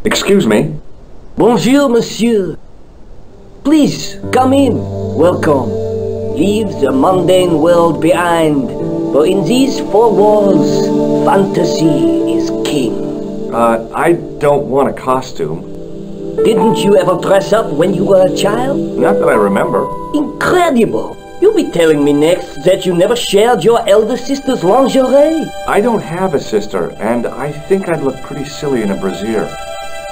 Excuse me? Bonjour, monsieur. Please, come in. Welcome. Leave the mundane world behind, for in these four walls, fantasy is king. I don't want a costume. Didn't you ever dress up when you were a child? Not that I remember. Incredible! You'll be telling me next that you never shared your elder sister's lingerie. I don't have a sister, and I think I'd look pretty silly in a brassiere.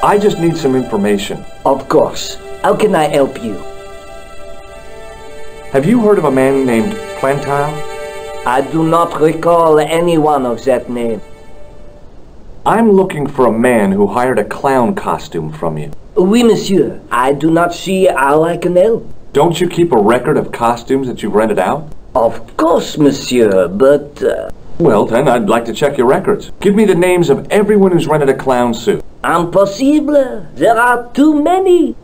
I just need some information. Of course. How can I help you? Have you heard of a man named Plantile? I do not recall anyone of that name. I'm looking for a man who hired a clown costume from you. Oui, monsieur. I do not see how I can help. Don't you keep a record of costumes that you've rented out? Of course, monsieur, but... Well, then, I'd like to check your records. Give me the names of everyone who's rented a clown suit. Impossible. There are too many.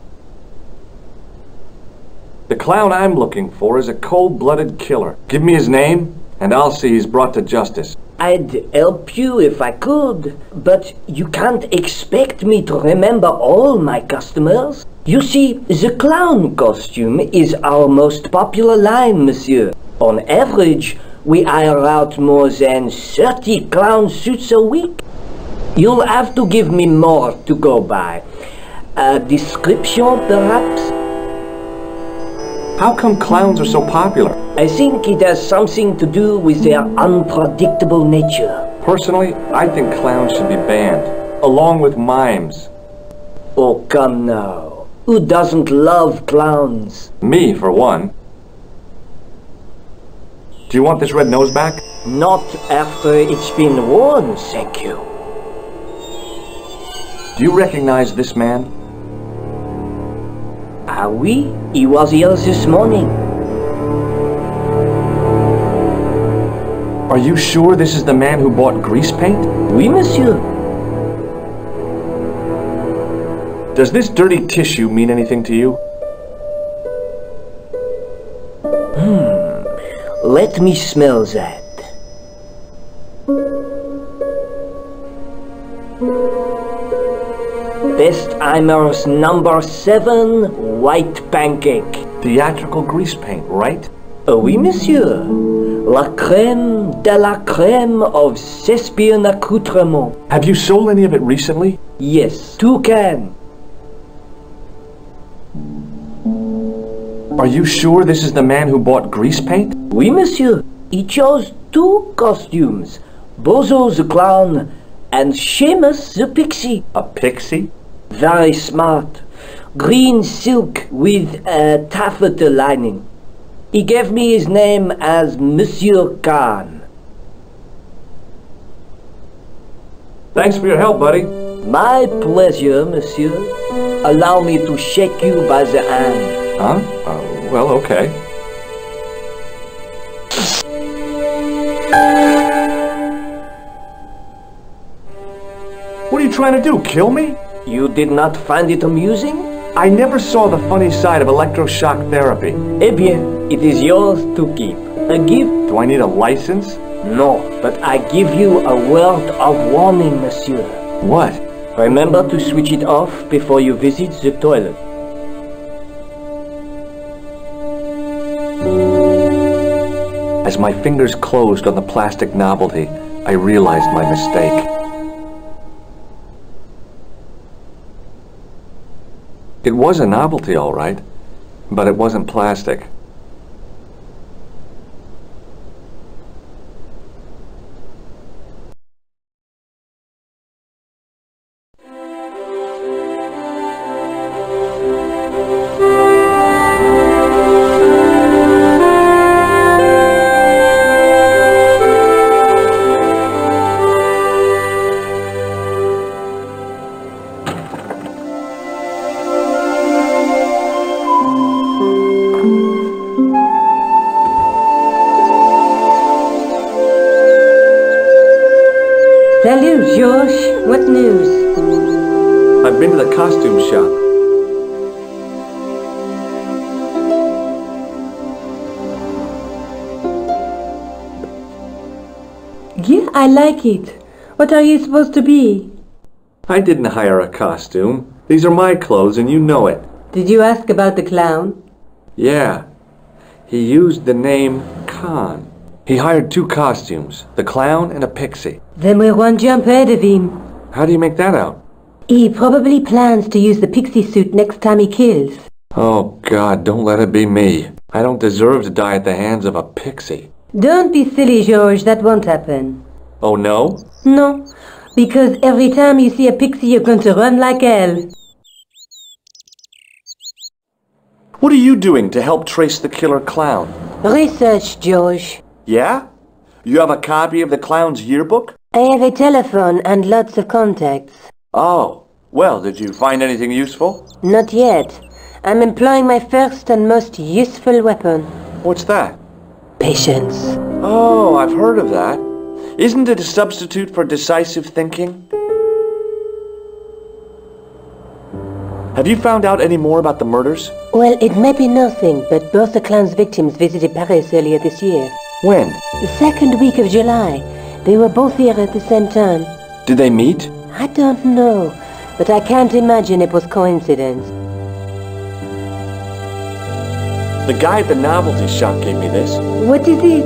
The clown I'm looking for is a cold-blooded killer. Give me his name, and I'll see he's brought to justice. I'd help you if I could, but you can't expect me to remember all my customers. You see, the clown costume is our most popular line, monsieur. On average, we hire out more than 30 clown suits a week. You'll have to give me more to go by. A description, perhaps? How come clowns are so popular? I think it has something to do with their unpredictable nature. Personally, I think clowns should be banned, along with mimes. Oh, come now. Who doesn't love clowns? Me, for one. Do you want this red nose back? Not after it's been worn, thank you. Do you recognize this man? Ah oui, he was here this morning. Are you sure this is the man who bought grease paint? Oui, monsieur. Does this dirty tissue mean anything to you? Let me smell that. Bestheimer's number 7 white pancake. Theatrical grease paint, right? Oui, monsieur. La crème de la crème of Thespian accoutrement. Have you sold any of it recently? Yes, 2 cans. Are you sure this is the man who bought grease paint? Oui, monsieur. He chose 2 costumes. Bozo the clown and Seamus the pixie. A pixie? Very smart. Green silk with a taffeta lining. He gave me his name as Monsieur Khan. Thanks for your help, buddy. My pleasure, monsieur. Allow me to shake you by the hand. Huh? Well, okay. What are you trying to do, kill me? You did not find it amusing? I never saw the funny side of electroshock therapy. Eh bien, it is yours to keep. A gift? Do I need a license? No, but I give you a word of warning, monsieur. What? Remember to switch it off before you visit the toilet. As my fingers closed on the plastic novelty, I realized my mistake. It was a novelty, all right, but it wasn't plastic. Salut, George. What news? I've been to the costume shop. Yeah, I like it. What are you supposed to be? I didn't hire a costume. These are my clothes and you know it. Did you ask about the clown? Yeah. He used the name Khan. He hired 2 costumes, the clown and a pixie. Then we're one jump ahead of him. How do you make that out? He probably plans to use the pixie suit next time he kills. Oh God, don't let it be me. I don't deserve to die at the hands of a pixie. Don't be silly, George. That won't happen. Oh no? No, because every time you see a pixie, you're going to run like hell. What are you doing to help trace the killer clown? Research, George. Yeah? You have a copy of the clown's yearbook? I have a telephone and lots of contacts. Oh, well, did you find anything useful? Not yet. I'm employing my first and most useful weapon. What's that? Patience. Oh, I've heard of that. Isn't it a substitute for decisive thinking? Have you found out any more about the murders? Well, it may be nothing, but both the clown's victims visited Paris earlier this year. When? The second week of July. They were both here at the same time. Did they meet? I don't know, but I can't imagine it was coincidence. The guy at the novelty shop gave me this. What is it?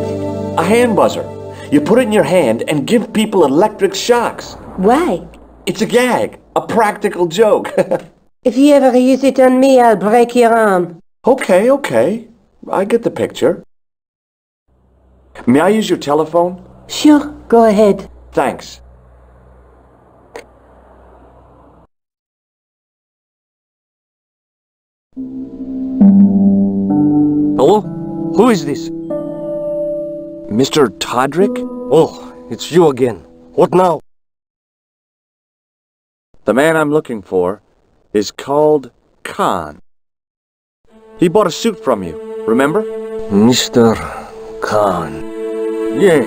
A hand buzzer. You put it in your hand and give people electric shocks. Why? It's a gag. A practical joke. If you ever use it on me, I'll break your arm. Okay. I get the picture. May I use your telephone? Sure, go ahead. Thanks. Hello? Who is this? Mr. Todrick? Oh, it's you again. What now? The man I'm looking for is called Khan. He bought a suit from you, remember? Mr. Khan. Yes,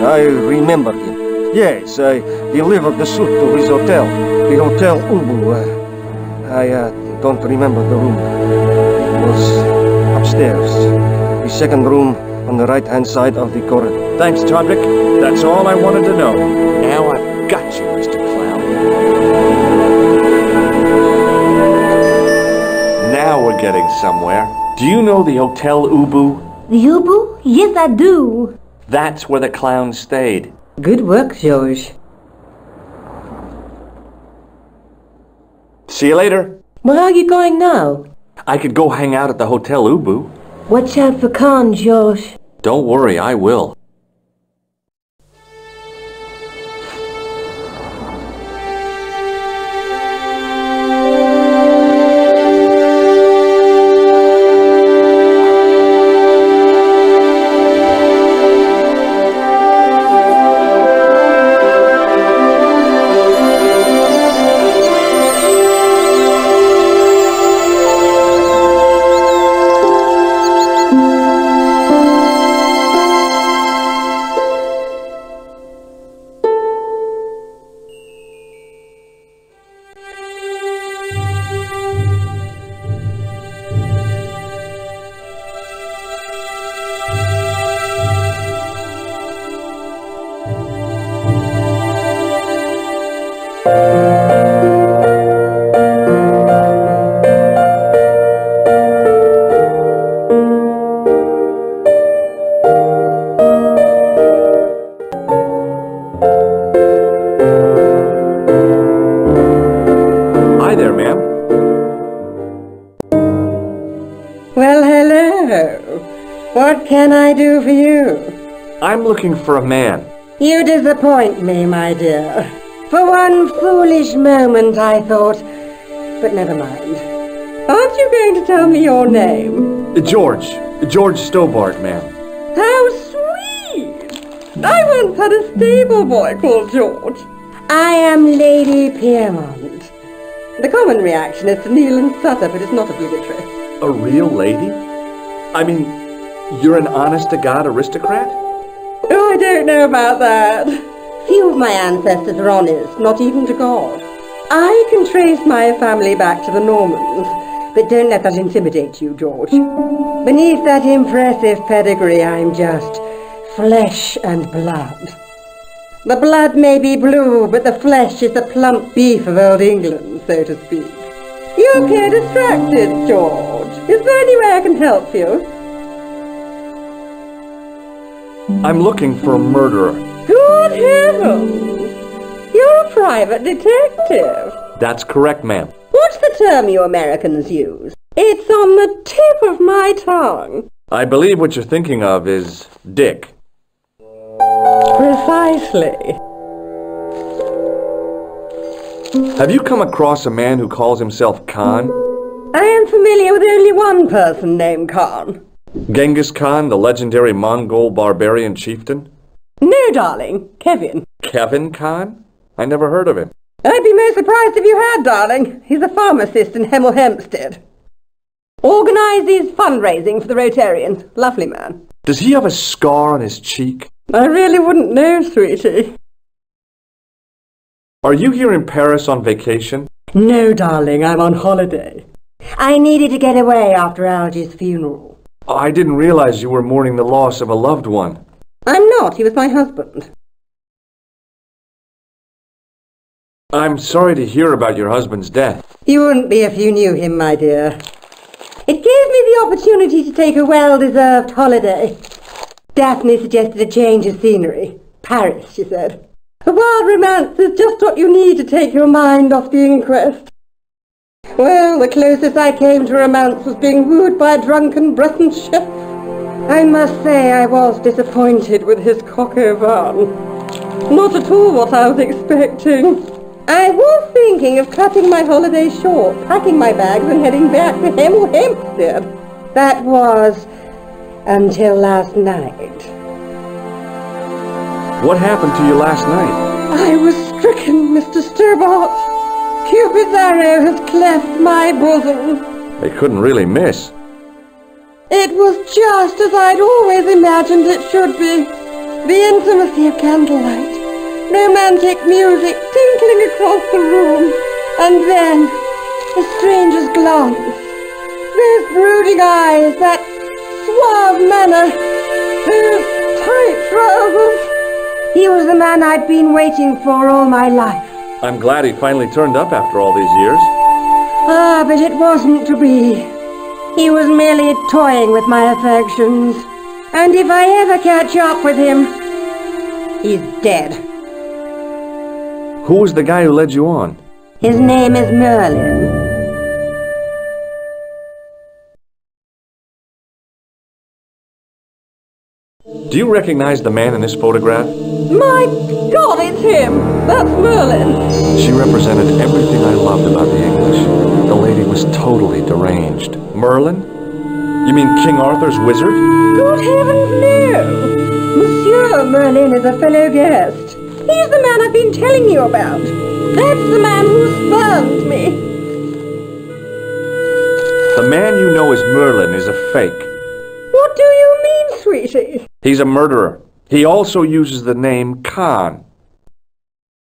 I remember him. Yes, I delivered the suit to his hotel. The Hotel Ubu. I don't remember the room. It was upstairs. The second room on the right-hand side of the corridor. Thanks, Todrick. That's all I wanted to know. Now I've got you, Mr. Clown. Now we're getting somewhere. Do you know the Hotel Ubu? The Ubu? Yes, I do. That's where the clown stayed. Good work, George. See you later. Where are you going now? I could go hang out at the Hotel Ubu. Watch out for Khan, George. Don't worry, I will. Hi there, ma'am. Well, hello. What can I do for you? I'm looking for a man. You disappoint me, my dear. For one foolish moment I thought... But never mind. Aren't you going to tell me your name? George Stobbart, ma'am. How sweet! I once had a stable boy called George. I am Lady Piermont. The common reaction is to kneel and stutter, but it's not obligatory. A real lady? I mean, you're an honest-to-God aristocrat? Oh, I don't know about that. Few of my ancestors are honest, not even to God. I can trace my family back to the Normans, but don't let that intimidate you, George. Beneath that impressive pedigree, I'm just flesh and blood. The blood may be blue, but the flesh is the plump beef of old England, so to speak. You appear distracted, George. Is there any way I can help you? I'm looking for a murderer. Good heavens! You're a private detective. That's correct, ma'am. What's the term you Americans use? It's on the tip of my tongue. I believe what you're thinking of is Dick. Precisely. Have you come across a man who calls himself Khan? I am familiar with only one person named Khan. Genghis Khan, the legendary Mongol barbarian chieftain? No, darling. Kevin. Kevin Khan? I never heard of him. I'd be most surprised if you had, darling. He's a pharmacist in Hemel Hempstead. Organises fundraising for the Rotarians. Lovely man. Does he have a scar on his cheek? I really wouldn't know, sweetie. Are you here in Paris on vacation? No, darling, I'm on holiday. I needed to get away after Algy's funeral. I didn't realize you were mourning the loss of a loved one. I'm not. He was my husband. I'm sorry to hear about your husband's death. You wouldn't be if you knew him, my dear. It gave me the opportunity to take a well-deserved holiday. Daphne suggested a change of scenery. Paris, she said. A wild romance is just what you need to take your mind off the inquest. Well, the closest I came to romance was being wooed by a drunken Breton chef. I must say I was disappointed with his coq au vin. Not at all what I was expecting. I was thinking of cutting my holiday short, packing my bags and heading back to Hemel Hempstead. That was until last night. What happened to you last night? I was stricken, Mr. Stobbart. Cupid's arrow has cleft my bosom. They couldn't really miss. It was just as I'd always imagined it should be. The intimacy of candlelight. Romantic music tinkling across the room, and then a stranger's glance. Those brooding eyes, that suave manner, those tight trousers. He was the man I'd been waiting for all my life. I'm glad he finally turned up after all these years. Ah, but it wasn't to be. He was merely toying with my affections. And if I ever catch up with him, he's dead. Who was the guy who led you on? His name is Merlin. Do you recognize the man in this photograph? My God, it's him! That's Merlin! She represented everything I loved about the English. The lady was totally deranged. Merlin? You mean King Arthur's wizard? Good heavens, no! Monsieur Merlin is a fellow guest. He's the man I've been telling you about. That's the man who spurned me. The man you know as Merlin is a fake. What do you mean, sweetie? He's a murderer. He also uses the name Khan.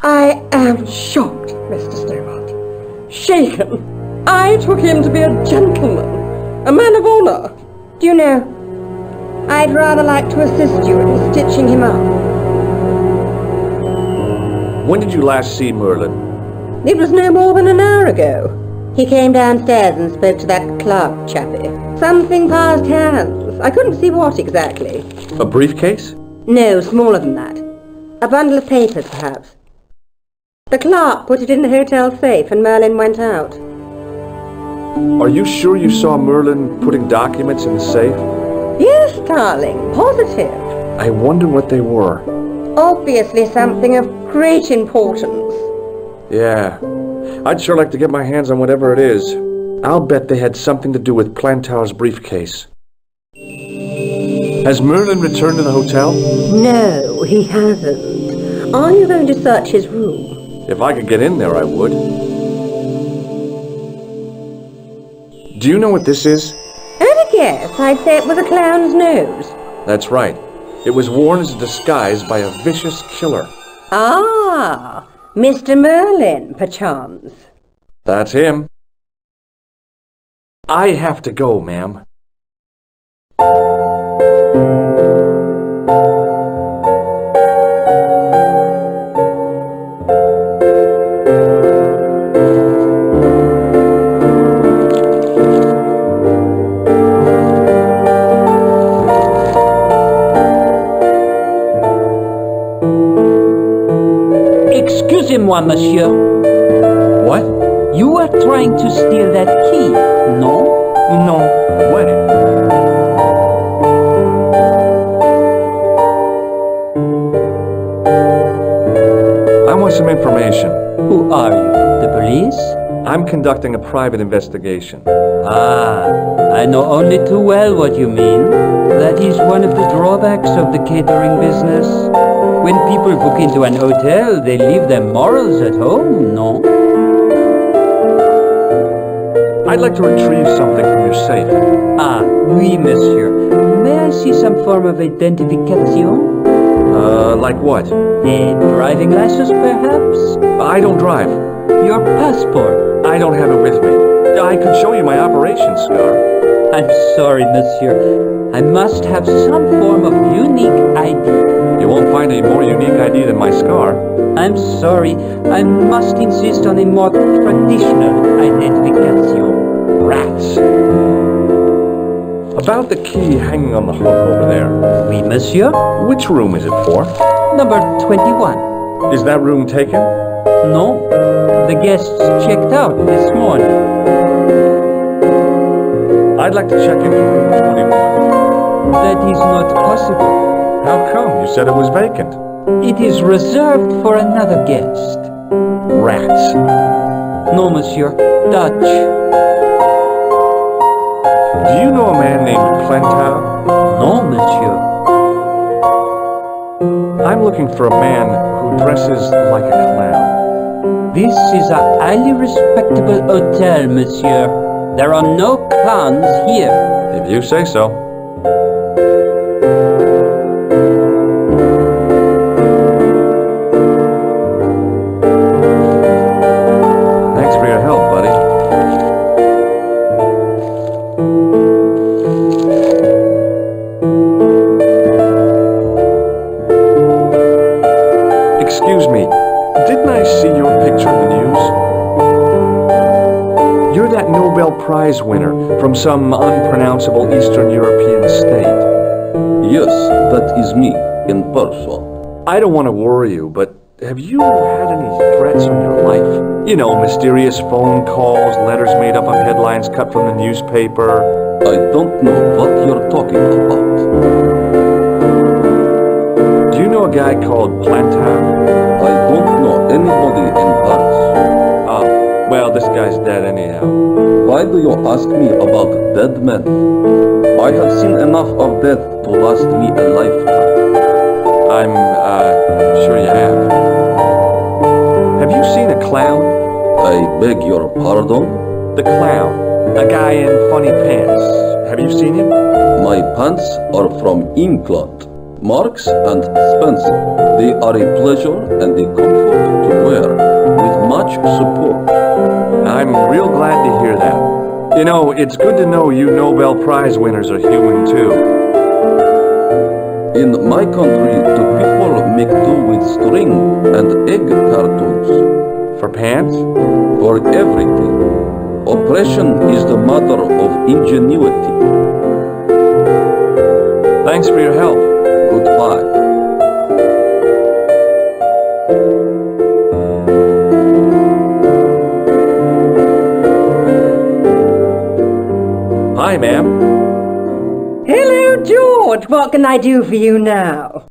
I am shocked, Mr. Stobbart. Shaken. I took him to be a gentleman, a man of honor. Do you know, I'd rather like to assist you in stitching him up. When did you last see Merlin? It was no more than an hour ago. He came downstairs and spoke to that clerk chappie. Something passed hands. I couldn't see what exactly. A briefcase? No, smaller than that. A bundle of papers, perhaps. The clerk put it in the hotel safe and Merlin went out. Are you sure you saw Merlin putting documents in the safe? Yes, darling, positive. I wonder what they were. Obviously something of great importance. Yeah, I'd sure like to get my hands on whatever it is. I'll bet they had something to do with Plantar's briefcase. Has Merlin returned to the hotel? No, he hasn't. Are you going to search his room? If I could get in there, I would. Do you know what this is? At a guess, I'd say it was a clown's nose. That's right. It was worn as a disguise by a vicious killer. Ah, Mr. Merlin, perchance. That's him. I have to go, ma'am. moi, monsieur. What? You are trying to steal that key, no? No way. I want some information. Who are you? The police? I'm conducting a private investigation. Ah, I know only too well what you mean. That is one of the drawbacks of the catering business. When people book into an hotel, they leave their morals at home, no? I'd like to retrieve something from your safe. Ah, oui, monsieur. May I see some form of identification? Like what? A driving license, perhaps? I don't drive. Your passport? I don't have it with me. I could show you my operation scar. I'm sorry, monsieur. I must have some form of unique ID. You won't find a more unique ID than my scar. I'm sorry. I must insist on a more traditional identification. Rats. About the key hanging on the hook over there. Oui, monsieur. Which room is it for? Number 21. Is that room taken? No. The guests checked out this morning. I'd like to check into room 21. That is not possible. How come? You said it was vacant. It is reserved for another guest. Rats. No, monsieur. Dutch. Do you know a man named Plantar? No, monsieur. I'm looking for a man who dresses like a clown. This is a highly respectable hotel, monsieur. There are no clowns here. If you say so. Thanks for your help, buddy. Excuse me, didn't I see your picture in the news? You're that Nobel Prize winner from some unpronounceable Eastern European state. Yes, that is me, in person. I don't want to worry you, but have you had any threats on your life? You know, mysterious phone calls, letters made up of headlines cut from the newspaper. I don't know what you're talking about. Do you know a guy called Plantar? I don't know anybody in Paris. Oh, well, this guy's dead anyhow. Why do you ask me about dead men? I have seen enough of death to last me a lifetime. I'm sure you have. Have you seen a clown? I beg your pardon? The clown. A guy in funny pants. Have you seen him? My pants are from England. Marks and Spencer. They are a pleasure and a comfort to wear, with much support. I'm real glad to hear that. You know, it's good to know you Nobel Prize winners are human too. In my country, the people make do with string and egg cartoons. For pants? For everything. Oppression is the mother of ingenuity. Thanks for your help. Goodbye. Hi, ma'am. Hello, George. What can I do for you now?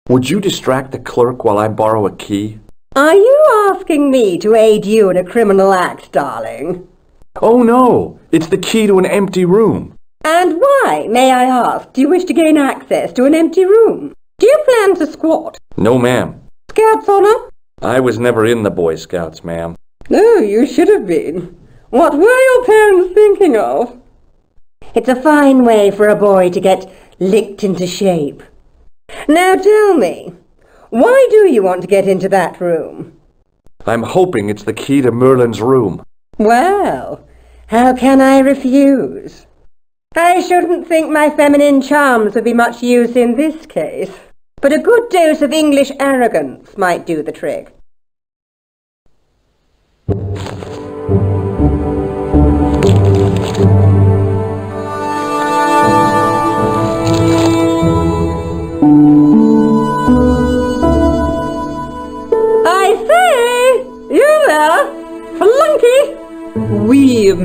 Would you distract the clerk while I borrow a key? Are you asking me to aid you in a criminal act, darling? Oh no, it's the key to an empty room. And why, may I ask, do you wish to gain access to an empty room? Do you plan to squat? No, ma'am. Scout's honor? I was never in the Boy Scouts, ma'am. No, you should have been. What were your parents thinking of? It's a fine way for a boy to get licked into shape. Now tell me, why do you want to get into that room? I'm hoping it's the key to Merlin's room. Well, how can I refuse? I shouldn't think my feminine charms would be much use in this case, but a good dose of English arrogance might do the trick.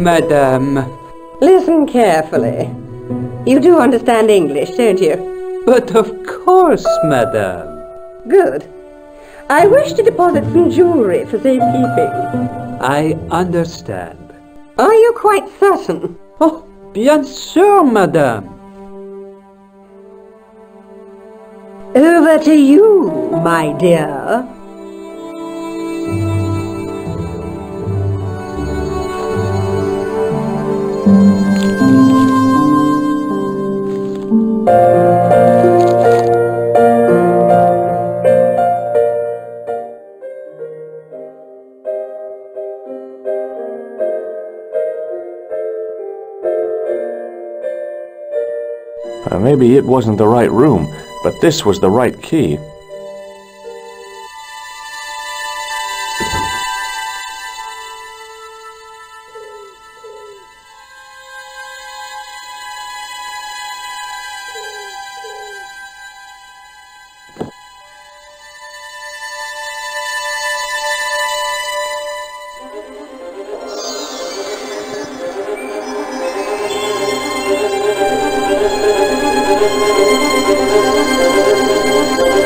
madame. Listen carefully. You do understand English, don't you? But of course, madame. Good. I wish to deposit some jewellery for safekeeping. I understand. Are you quite certain? Oh, bien sûr, madame. Over to you, my dear. Maybe it wasn't the right room, but this was the right key.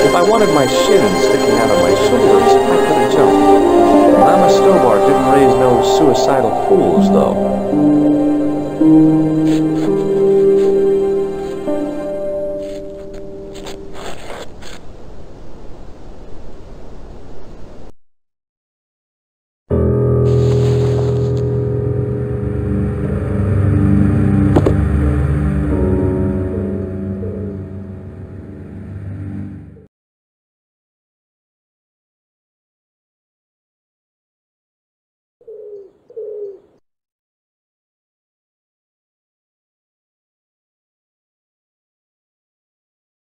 If I wanted my shins sticking out of my shoulders, I could have jumped. Mama Stobbart didn't raise no suicidal fools, though.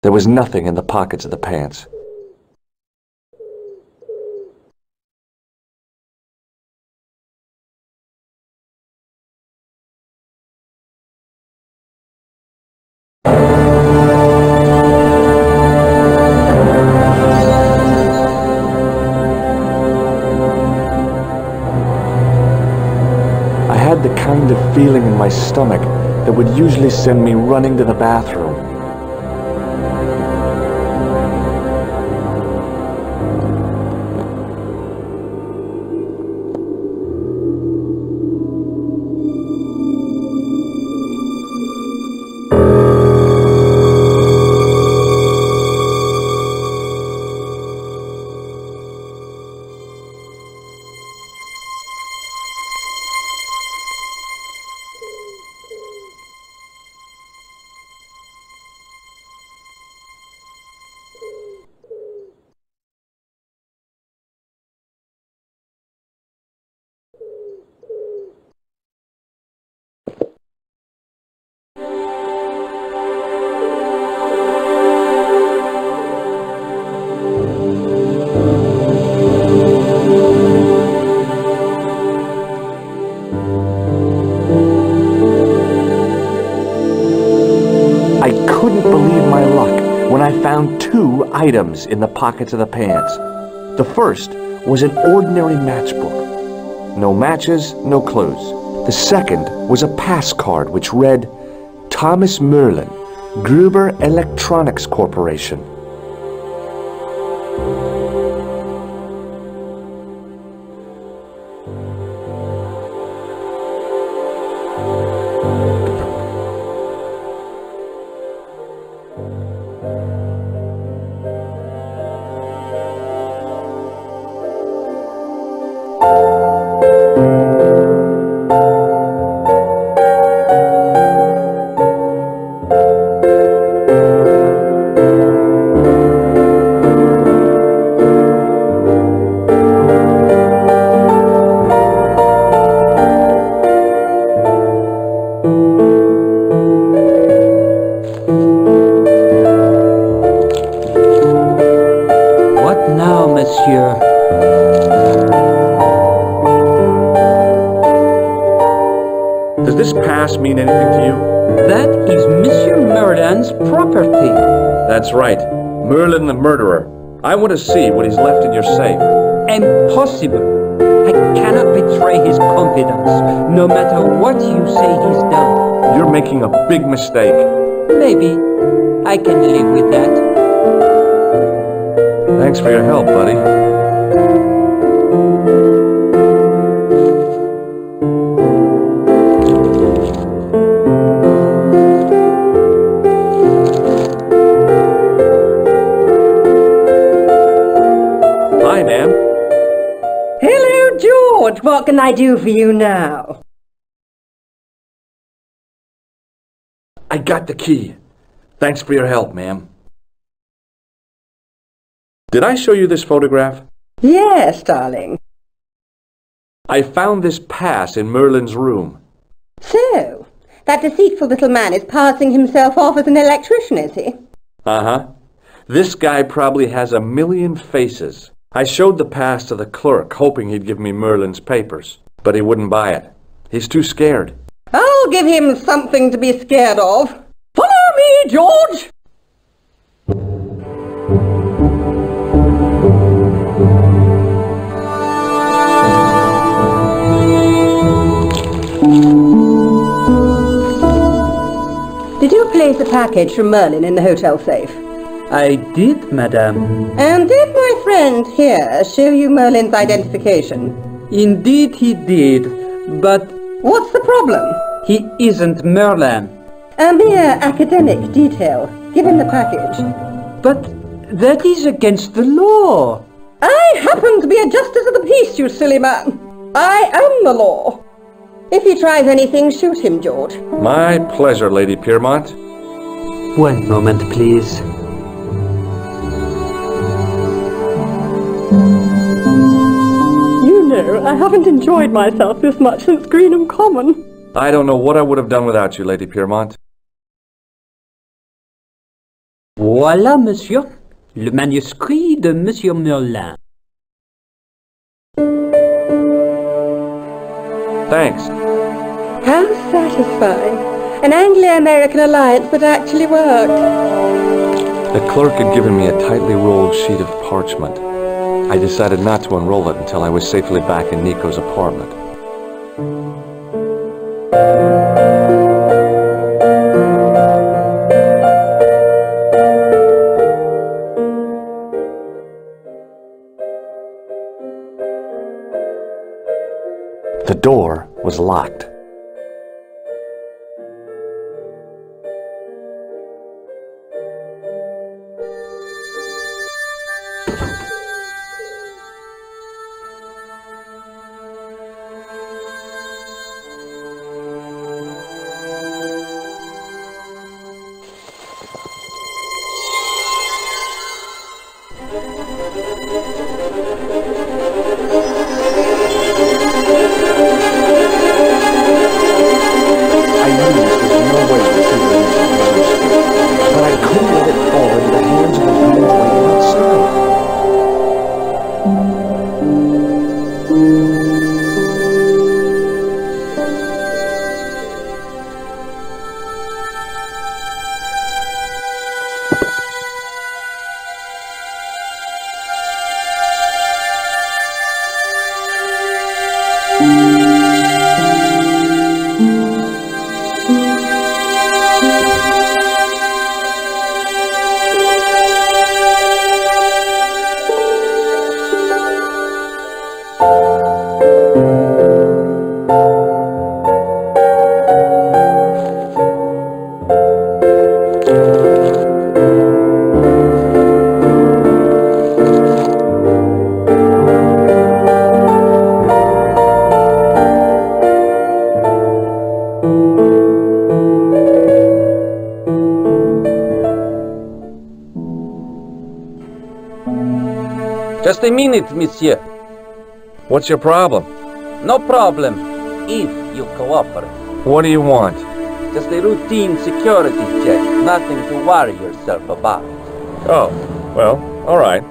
There was nothing in the pockets of the pants. I had the kind of feeling in my stomach that would usually send me running to the bathroom. I found two items in the pockets of the pants. The first was an ordinary matchbook. No matches, no clues. The second was a pass card which read, Thomas Merlin, Gruber Electronics Corporation. Does this pass mean anything to you? That is Monsieur Merlin's property. That's right. Merlin the murderer. I want to see what he's left in your safe. Impossible. I cannot be betray his confidence, no matter what you say he's done. You're making a big mistake. Maybe. I can live with that. Thanks for your help, buddy. Hi, ma'am. Hello, George. What can I do for you now? I got the key. Thanks for your help, ma'am. Did I show you this photograph? Yes, darling. I found this pass in Merlin's room. So, that deceitful little man is passing himself off as an electrician, is he? Uh-huh. This guy probably has 1,000,000 faces. I showed the pass to the clerk, hoping he'd give me Merlin's papers, but he wouldn't buy it. He's too scared. I'll give him something to be scared of. Follow me, George! Did you place a package from Merlin in the hotel safe? I did, madame. And did my friend here show you Merlin's identification? Indeed he did, but What's the problem? he isn't Merlin. A mere academic detail. Give him the package. But that is against the law. I happen to be a justice of the peace, you silly man. I am the law. If he tries anything, shoot him, George. My pleasure, Lady Piermont. One moment, please. You know, I haven't enjoyed myself this much since Greenham Common. I don't know what I would have done without you, Lady Piermont. Voilà, monsieur. Le manuscrit de Monsieur Merlin. Thanks. How satisfying. An Anglo-American alliance that actually worked. The clerk had given me a tightly rolled sheet of parchment. I decided not to unroll it until I was safely back in Nico's apartment. The door was locked. Just a minute, monsieur. What's your problem? No problem, if you cooperate. What do you want? Just a routine security check, nothing to worry yourself about. Oh, well, all right.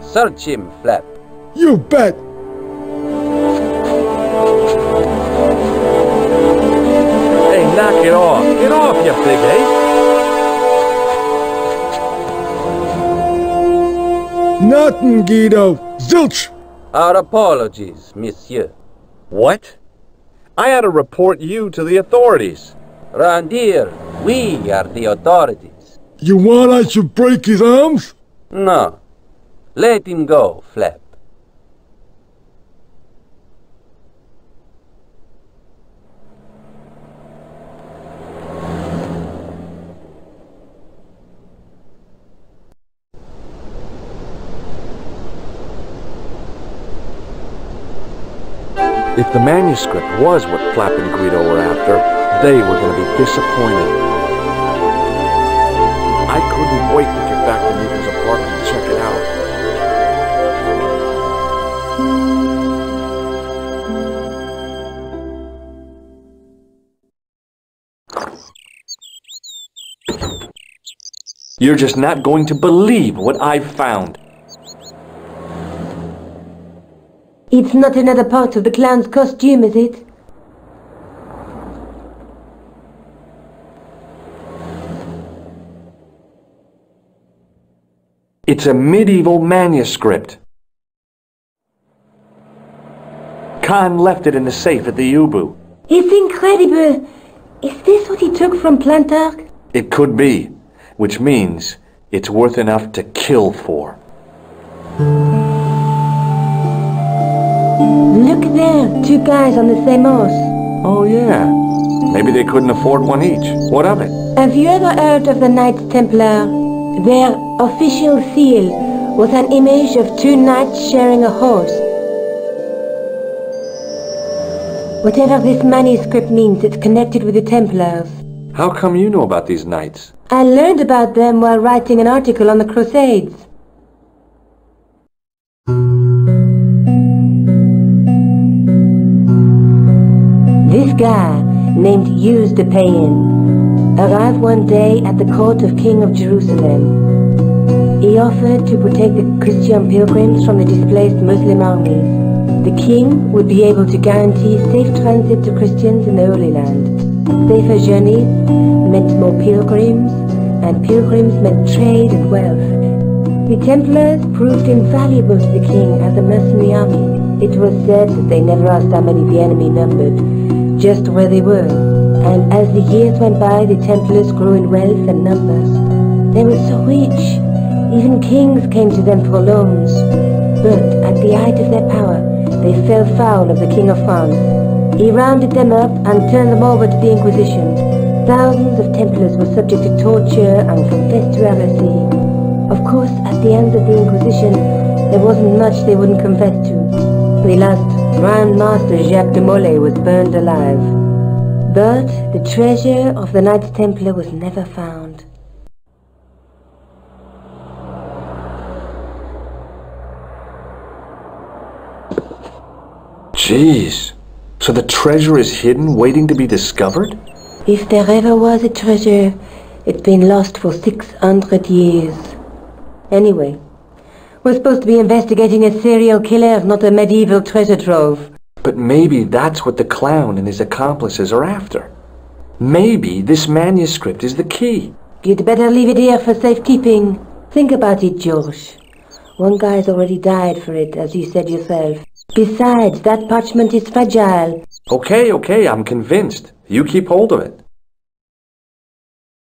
Search him, Flap. You bet! Hey, knock it off. Get off, you big ape. Nothing, Guido. Zilch! Our apologies, monsieur. What? I had to report you to the authorities. Round here, we are the authorities. You want I should break his arms? No. Let him go, Flap. If the manuscript was what Flap and Guido were after, they were going to be disappointed. I couldn't wait to get back to Nico's apartment and check it out. You're just not going to believe what I've found. It's not another part of the clown's costume, is it? It's a medieval manuscript. Khan left it in the safe at the U-Boot. It's incredible! Is this what he took from Plantark? It could be, which means it's worth enough to kill for. Look there, two guys on the same horse. Oh yeah, maybe they couldn't afford one each. What of it? Have you ever heard of the Knights Templar? Their official seal was an image of two knights sharing a horse. Whatever this manuscript means, it's connected with the Templars. How come you know about these knights? I learned about them while writing an article on the Crusades. This guy, named Hughes de Payen, arrived one day at the court of King of Jerusalem. He offered to protect the Christian pilgrims from the displaced Muslim armies. The king would be able to guarantee safe transit to Christians in the Holy Land. Safer journeys meant more pilgrims, and pilgrims meant trade and wealth. The Templars proved invaluable to the king as a mercenary army. It was said that they never asked how many the enemy numbered, just where they were. And as the years went by, the Templars grew in wealth and numbers. They were so rich, even kings came to them for loans. But at the height of their power, they fell foul of the King of France. He rounded them up and turned them over to the Inquisition. Thousands of Templars were subject to torture and confessed to heresy. Of course, at the end of the Inquisition, there wasn't much they wouldn't confess to. The last Grand Master Jacques de Molay was burned alive. But the treasure of the Knights Templar was never found. Jeez. So the treasure is hidden, waiting to be discovered? If there ever was a treasure, it's been lost for 600 years. Anyway, we're supposed to be investigating a serial killer, not a medieval treasure trove. But maybe that's what the clown and his accomplices are after. Maybe this manuscript is the key. You'd better leave it here for safekeeping. Think about it, George. One guy's already died for it, as you said yourself. Besides, that parchment is fragile. Okay, I'm convinced. You keep hold of it.